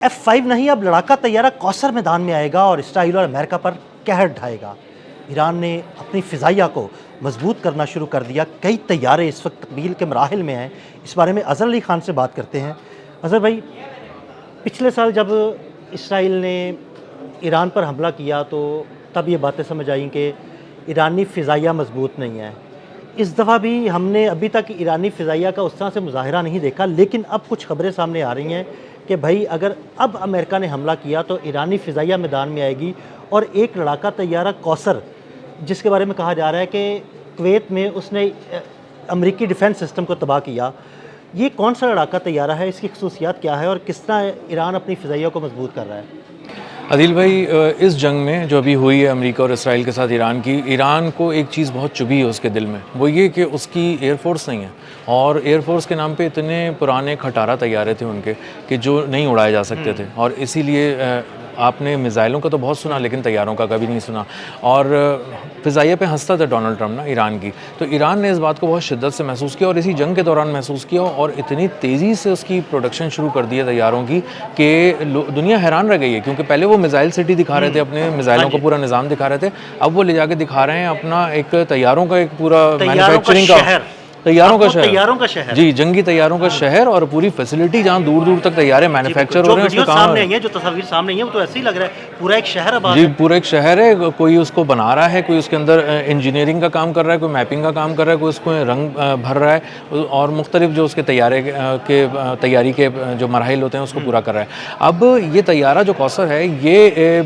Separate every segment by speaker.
Speaker 1: F5 नहीं, अब लड़ाका तैयारा कौसर मैदान में आएगा और इसराइल और अमेरिका पर कहर ढाएगा। ईरान ने अपनी फ़िज़ाइया को मजबूत करना शुरू कर दिया। कई तैयारे इस वक्त तकमील के मराहिल में हैं। इस बारे में अज़हर अली ख़ान से बात करते हैं। अज़हर भाई, पिछले साल जब इसराइल ने ईरान पर हमला किया तो तब ये बातें समझ आई कि ईरानी फ़िज़ाइया मजबूत नहीं है। इस दफ़ा भी हमने अभी तक ईरानी फ़िज़ाइया का उस तरह से मुज़ाहिरा नहीं देखा, लेकिन अब कुछ खबरें सामने आ रही हैं कि भाई अगर अब अमेरिका ने हमला किया तो ईरानी फ़िज़ाइया मैदान में आएगी। और एक लड़ाका तैयारा कौसर, जिसके बारे में कहा जा रहा है कि कुवैत में उसने अमेरिकी डिफेंस सिस्टम को तबाह किया, ये कौन सा लड़ाका तैयारा है, इसकी खसूसियात क्या है और किस तरह ईरान अपनी फ़िज़ाइया को मजबूत कर रहा है?
Speaker 2: आदिल भाई, इस जंग में जो अभी हुई है अमेरिका और इसराइल के साथ ईरान की, ईरान को एक चीज़ बहुत चुभी है उसके दिल में, वो ये कि उसकी एयरफोर्स नहीं है। और एयरफोर्स के नाम पे इतने पुराने खटारा तैयारे थे उनके कि जो नहीं उड़ाए जा सकते थे। और इसीलिए आपने मिज़ाइलों का तो बहुत सुना लेकिन तैयारों का कभी नहीं सुना। और फ़िज़ाइया पे हंसता था डोनाल्ड ट्रंप ना, ईरान की। तो ईरान ने इस बात को बहुत शिद्दत से महसूस किया और इसी जंग के दौरान महसूस किया और इतनी तेज़ी से उसकी प्रोडक्शन शुरू कर दी है तैयारों की कि दुनिया हैरान रह गई है। क्योंकि पहले वो मिज़ाइल सिटी दिखा रहे थे, अपने मिज़ाइलों का पूरा निज़ाम दिखा रहे थे, अब वो ले जाके दिखा रहे हैं अपना एक तैयारों का एक पूरा मैन्युफैक्चरिंग का, तैयारों का शहर जी, जंगी तैयारों का शहर और पूरी फैसिलिटी जहाँ दूर दूर तक तैयारे मैन्युफैक्चर हो रहे हैं।
Speaker 1: उसमें सामने है, जो तस्वीर सामने है, वो तो ऐसे ही लग रहा है पूरा एक शहर आबाद है।
Speaker 2: जी, पूरा एक शहर है। कोई उसको बना रहा है, कोई उसके अंदर इंजीनियरिंग का काम कर रहा है, कोई मैपिंग का काम कर रहा है, कोई उसको रंग भर रहा है और मुख्तलिफ जो उसके तैयारी के जो मराहिल होते हैं उसको पूरा कर रहा है। अब ये तैयारा जो कौसर है, ये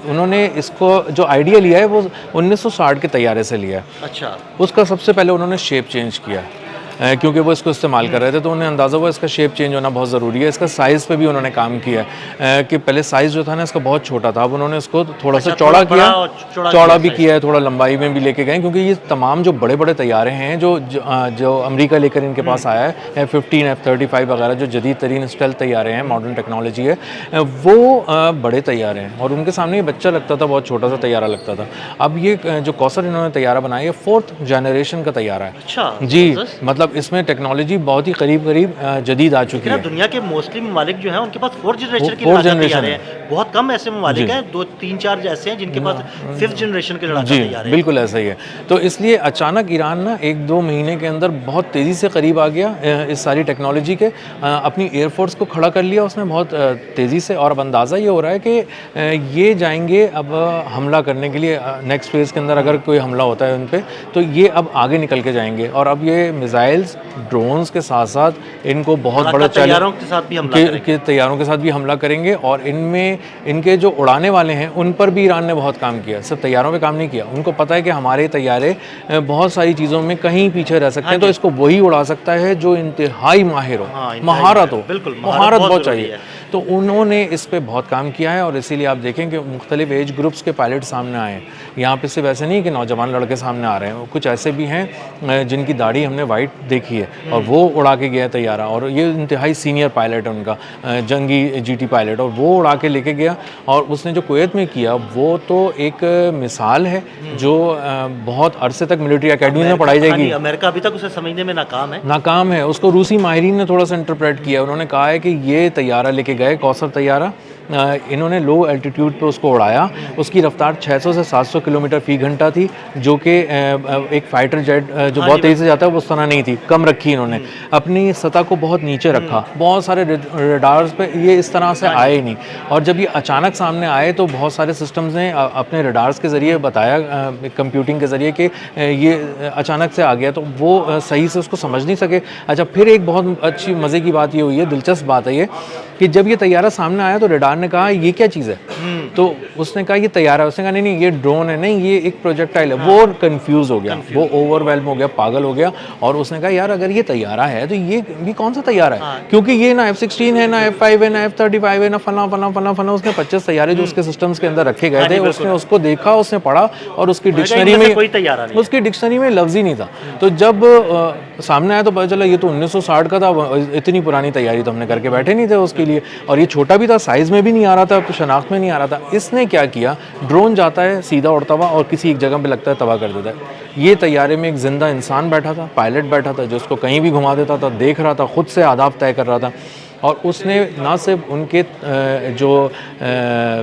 Speaker 2: उन्होंने इसको जो आइडिया लिया है वो 1960 के तैयारे से लिया है।
Speaker 1: अच्छा।
Speaker 2: उसका सबसे पहले उन्होंने शेप चेंज किया क्योंकि वो इसको इस्तेमाल कर रहे थे, तो उन्हें अंदाज़ा हुआ इसका शेप चेंज होना बहुत ज़रूरी है। इसका साइज़ पे भी उन्होंने काम किया है कि पहले साइज़ जो था ना इसका बहुत छोटा था, अब उन्होंने इसको थोड़ा सा चौड़ा किया, चौड़ा भी किया है, थोड़ा लंबाई में भी लेके गए। क्योंकि ये तमाम जो बड़े बड़े तैयारे हैं जो अमेरिका लेकर इनके पास आया है, F-15 F-35 वगैरह जो जदीद तरीन स्टेल्थ तैयारे हैं, मॉडर्न टेक्नोलॉजी है, वो बड़े तैयारे हैं और उनके सामने ये बच्चा लगता था, बहुत छोटा सा तैयारा लगता था। अब ये जो कौसर इन्होंने तैयारा बनाया है, 4th जनरेशन का तैयारा है।
Speaker 1: अच्छा
Speaker 2: जी, मतलब इसमें टेक्नोलॉजी बहुत ही करीब जदीद आ चुकी है।
Speaker 1: दुनिया के मोस्टली ममालिक जो हैं उनके पास 4th जनरेशन के लड़ाका तैयार हैं। बहुत कम ऐसे ममालिक हैं, 2-3-4 ऐसे हैं जिनके पास 5th जनरेशन के लड़ाका तैयार हैं।
Speaker 2: बिल्कुल ऐसा ही है। तो इसलिए अचानक ईरान ना 1-2 महीने के अंदर बहुत तेज़ी से करीब आ गया इस सारी टेक्नोलॉजी के, अपनी एयरफोर्स को खड़ा कर लिया उसने बहुत तेज़ी से। और अब अंदाज़ा ये हो रहा है कि ये जाएंगे अब हमला करने के लिए नेक्स्ट फेज़ के अंदर। अगर कोई हमला होता है उन पर तो ये अब आगे निकल के जाएंगे और अब ये मिसाइल्स, ड्रोन्स के साथ साथ इनको बहुत बड़ा
Speaker 1: तैयारों के साथ
Speaker 2: भी हमला करेंगे और इनमें इनके जो उड़ाने वाले हैं उन पर भी ईरान ने बहुत काम किया। सिर्फ तैयारों पे काम नहीं किया, उनको पता है कि हमारे तैयारे बहुत सारी चीज़ों में कहीं पीछे रह सकते हैं, तो इसको वही उड़ा सकता है जो इंतहाई माहिर हो, महारत हो, महारत बहुत चाहिए। तो उन्होंने इस पे बहुत काम किया है और इसीलिए आप देखें कि मुख्तलिफ एज ग्रुप्स के पायलट सामने आए हैं। यहाँ पे सिर्फ ऐसे नहीं कि नौजवान लड़के सामने आ रहे हैं, कुछ ऐसे भी हैं जिनकी दाढ़ी हमने वाइट देखी है और वो उड़ा के गया तैयारा। और ये इंतहाई सीनियर पायलट है उनका, जंगी जीटी पायलट, और वो उड़ा के लेके गया। और उसने जो कुवैत में किया वो तो एक मिसाल है जो बहुत अरसे तक मिलिट्री अकेडमी में पढ़ाई जाएगी।
Speaker 1: अमेरिका अभी तक उसे समझने में
Speaker 2: नाकाम है। उसको रूसी माहिरीन ने थोड़ा सा इंटरप्रेट किया। उन्होंने कहा है कि ये तैयारा लेके गए, कौसर तैयारा, इन्होंने लो एल्टीट्यूड पे उसको उड़ाया। उसकी रफ्तार 600 से 700 किलोमीटर फ़ी घंटा थी, जो कि एक फाइटर जेट जो बहुत तेज़ी से जाता है वो उस तरह नहीं थी, कम रखी इन्होंने। अपनी सतह को बहुत नीचे रखा, बहुत सारे रडार्स पे ये इस तरह से आए ही नहीं। और जब ये अचानक सामने आए तो बहुत सारे सिस्टम्स ने अपने रडार्स के ज़रिए बताया, कंप्यूटिंग के ज़रिए, कि ये अचानक से आ गया, तो वो सही से उसको समझ नहीं सके। अच्छा, फिर एक बहुत अच्छी मज़े की बात ये हुई है, दिलचस्प बात है ये, कि जब ये तैयारा सामने आया तो रडार ने कहा ये क्या चीज़ है, तो उसने कहा ये तैयारा है। उसने कहा नहीं ये ड्रोन है, नहीं ये एक प्रोजेक्टाइल है। वो कंफ्यूज हो गया, वो ओवरवेल्म हो गया, पागल हो गया। और उसने कहा यार अगर ये तैयारा है तो ये कौन सा तैयारा है, क्योंकि ये ना F-16 है, ना F-5 है, ना F-35 है, ना फला। उसने 25 तैयारे जो उसके सिस्टम्स के अंदर रखे गए थे, उसने उसको देखा, उसने पढ़ा और उसकी डिक्शनरी में लफ्ज़ ही नहीं था। तो जब सामने आया तो पता चला ये तो 1960 का था। इतनी पुरानी तैयारी तो हमने करके बैठे नहीं थे उसके लिए, और ये छोटा भी था, साइज़ में भी नहीं आ रहा था, शनाख्त में नहीं आ रहा था। इसने क्या किया, ड्रोन जाता है सीधा उड़ता हुआ और किसी एक जगह पे लगता है, तबाह कर देता है। ये तैयारे में एक जिंदा इंसान बैठा था, पायलट बैठा था, जो उसको कहीं भी घुमा देता था, देख रहा था, खुद से आदाब तय कर रहा था। और उसने ना सिर्फ उनके जो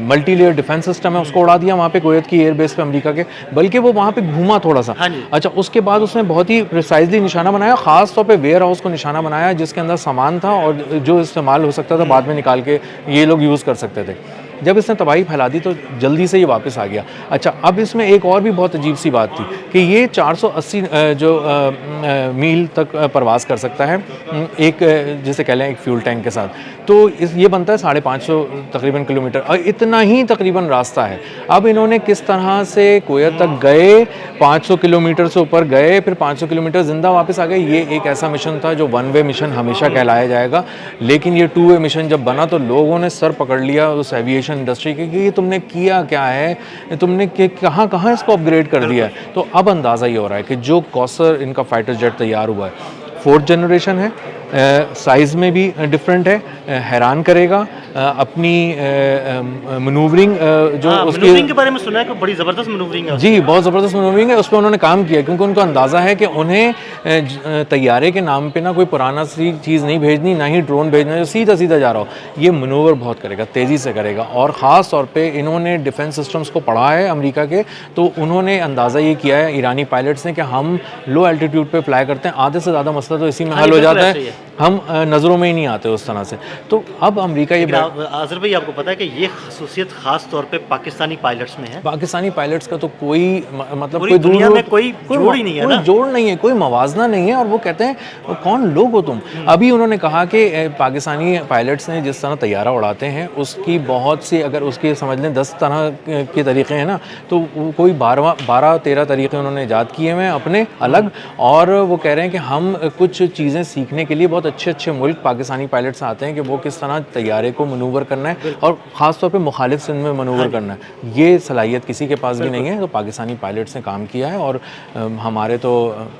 Speaker 2: मल्टी लेयर डिफेंस सिस्टम है उसको उड़ा दिया वहाँ पे कुवैत की एयरबेस पे अमेरिका के, बल्कि वो वहाँ पे घूमा थोड़ा सा।
Speaker 1: हाँ जी।
Speaker 2: अच्छा, उसके बाद उसने बहुत ही प्रिसाइजली निशाना बनाया, खास तौर पे वेयर हाउस को निशाना बनाया जिसके अंदर सामान था और जो इस्तेमाल हो सकता था बाद में निकाल के ये लोग यूज़ कर सकते थे। जब इसने तबाही फैला दी तो जल्दी से ये वापस आ गया। अच्छा, अब इसमें एक और भी बहुत अजीब सी बात थी कि ये 480 मील तक परवास कर सकता है एक जैसे कह लें एक फ्यूल टैंक के साथ, तो ये बनता है 550 तकरीबन किलोमीटर, और इतना ही तकरीबन रास्ता है। अब इन्होंने किस तरह से कुवैत तक गए, 500 किलोमीटर से ऊपर गए, फिर 500 किलोमीटर जिंदा वापस आ गए। ये एक ऐसा मिशन था जो वन वे मिशन हमेशा कहलाया जाएगा, लेकिन ये टू वे मिशन जब बना तो लोगों ने सर पकड़ लिया उस एविएशन इंडस्ट्री के कि ये तुमने किया क्या है, तुमने कहाँ कहाँ इसको अपग्रेड कर दिया है। तो अब अंदाज़ा ये हो रहा है कि जो कौसर इनका फाइटर जेट तैयार हुआ है, 4th जनरेशन है, साइज़ में भी डिफरेंट है, हैरान करेगा। अपनी मनूवरिंग जो उसकी
Speaker 1: मैन्यूवरिंग के बारे में सुना है कि बड़ी ज़बरदस्त मैन्यूवरिंग है।
Speaker 2: जी, बहुत ज़बरदस्त मैन्यूवरिंग है, उस पर उन्होंने काम किया क्योंकि उनको अंदाज़ा है कि उन्हें तैयारे के नाम पे ना कोई पुराना सी चीज़ नहीं भेजनी, ना ही ड्रोन भेजना जो सीधा सीधा जा रहा हो। ये मनूवर बहुत करेगा, तेज़ी से करेगा, और ख़ास तौर पे इन्होंने डिफेंस सिस्टम्स को पढ़ा है अमेरिका के, तो उन्होंने अंदाज़ा ये किया है ईरानी पायलट्स ने कि हम लो एल्टीट्यूड पे फ्लाई करते हैं, आधे से ज़्यादा मसला तो इसी में हल हो जाता है, हम नज़रों में ही नहीं आते उस तरह से। तो अब अमेरिका ये
Speaker 1: आज़र भाई, आपको पता है कि ये खसूसियत ख़ास तौर पे पाकिस्तानी पायलट्स में है।
Speaker 2: पाकिस्तानी पायलट्स का तो कोई मतलब
Speaker 1: पूरी दुनिया में कोई जोड़ ही नहीं है ना,
Speaker 2: कोई जोड़ नहीं है, कोई मवाजना नहीं है, और वो कहते हैं कौन लोग हो तुम। अभी उन्होंने कहा कि पाकिस्तानी पायलट्स ने जिस तरह तैयारा उड़ाते हैं उसकी बहुत सी, अगर उसके समझ लें 10 तरह के तरीक़े हैं ना, तो कोई 12-13 तरीक़े उन्होंने ईजाद किए हुए हैं अपने अलग, और वो कह रहे हैं कि हम कुछ चीज़ें सीखने के लिए बहुत अच्छे अच्छे मुल्क पाकिस्तानी पायलट्स आते हैं कि वो किस तरह तैयारे को मनूवर करना है और ख़ास तौर पे मुखालिफ सिंध में मनूवर करना है। ये सलाहियत किसी के पास भी नहीं है, तो पाकिस्तानी पायलट्स ने काम किया है, और हमारे तो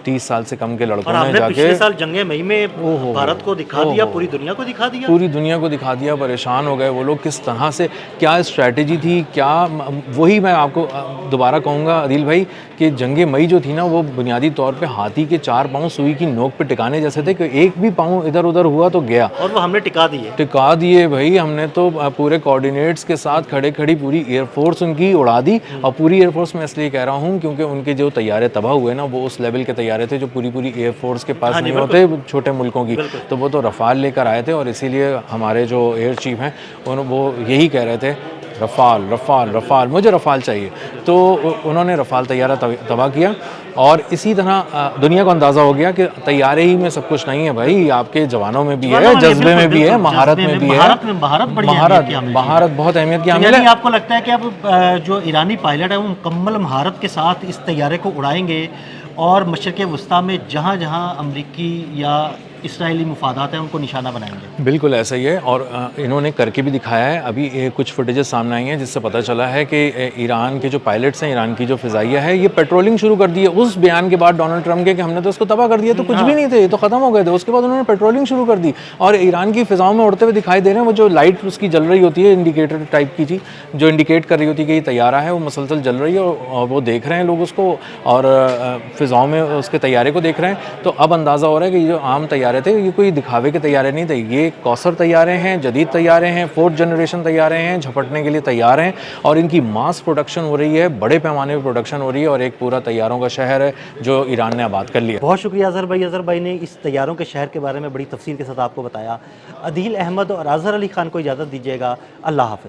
Speaker 2: 30 साल से कम के लड़कों ने जाके
Speaker 1: पिछले साल जंगे मई में भारत को दिखा दिया, पूरी दुनिया को दिखा दिया,
Speaker 2: पूरी दुनिया को दिखा दिया। परेशान हो गए वो लोग किस तरह से, क्या स्ट्रैटेजी थी, क्या। वही मैं आपको दोबारा कहूँगा आदिल भाई कि जंगे मई जो थी ना, वो बुनियादी तौर पे हाथी के 4 पाँव सुई की नोक पे टिकाने जैसे थे कि एक भी पाँव इधर उधर हुआ तो गया,
Speaker 1: और वो हमने टिका दिए
Speaker 2: भाई। हमने तो पूरे कोऑर्डिनेट्स के साथ खड़े खड़ी पूरी एयरफोर्स उनकी उड़ा दी। और पूरी एयरफोर्स मैं इसलिए कह रहा हूँ क्योंकि उनके जो तैयारे तबाह हुए ना, वो उस लेवल के तैयारे थे जो पूरी एयरफोर्स के पास नहीं होते छोटे मुल्कों की। तो वो तो रफ़ाल लेकर आए थे, और इसीलिए हमारे जो एयर चीफ हैं वो यही कह रहे थे, रफ़ाल रफ़ाल रफ़ाल, मुझे रफ़ाल चाहिए। तो उन्होंने रफ़ाल तैयारा तबाह किया, और इसी तरह दुनिया को अंदाज़ा हो गया कि तैयारे ही में सब कुछ नहीं है भाई, आपके जवानों में भी है, जज्बे में भी है, महारत में भी है। महारत बहुत अहमियत की हामिल है।
Speaker 1: आपको लगता है कि अब जो ईरानी पायलट है वो मुकम्मल महारत के साथ इस तैयारे को उड़ाएंगे, और मशरिक़ वस्ता में जहाँ जहाँ अमरीकी या इसराइली मुफादात हैं उनको निशाना बनाएंगे?
Speaker 2: बिल्कुल ऐसा ही है, और इन्होंने करके भी दिखाया है। अभी कुछ फुटेजेस सामने आई हैं जिससे पता चला है कि ईरान के जो पायलट्स हैं, ईरान की जो फ़िज़ाइया है, ये पेट्रोलिंग शुरू कर दी है। उस बयान के बाद डोनाल्ड ट्रंप के कि हमने तो इसको तबाह कर दिया, तो कुछ भी नहीं थे, ये तो ख़त्म हो गए थे, उसके बाद उन्होंने पेट्रोलिंग शुरू कर दी, और ईरान की फ़िज़ाओं में उड़ते हुए दिखाई दे रहे हैं। वो जो लाइट उसकी जल रही होती है, इंडिकेटर टाइप की थी जो इंडिकेट कर रही होती है कि ये तैयारा है, वो मुसलसल जल रही है, और वो देख रहे हैं लोग उसको, और फ़िज़ाओं में उसके तैयारे को देख रहे हैं। तो अब अंदाज़ा हो रहा है कि ये जो आम तैयारे थे, ये कोई दिखावे के तैयारे नहीं थे, ये कौसर तैयारे हैं, जदीद तैयारे हैं, 4th जनरेशन तैयारे हैं, झपटने के लिए तैयार हैं, और इनकी मास प्रोडक्शन हो रही है, बड़े पैमाने पर प्रोडक्शन हो रही है, और एक पूरा तैयारों का शहर है जो ईरान ने आबाद कर लिया।
Speaker 1: बहुत शुक्रिया अज़हर भाई ने इस तैयारों के शहर के बारे में बड़ी तफसील के साथ आपको बताया। अदील अहमद और अज़हर अली खान को इजाज़त दीजिएगा। अल्लाह हाफ़िज़।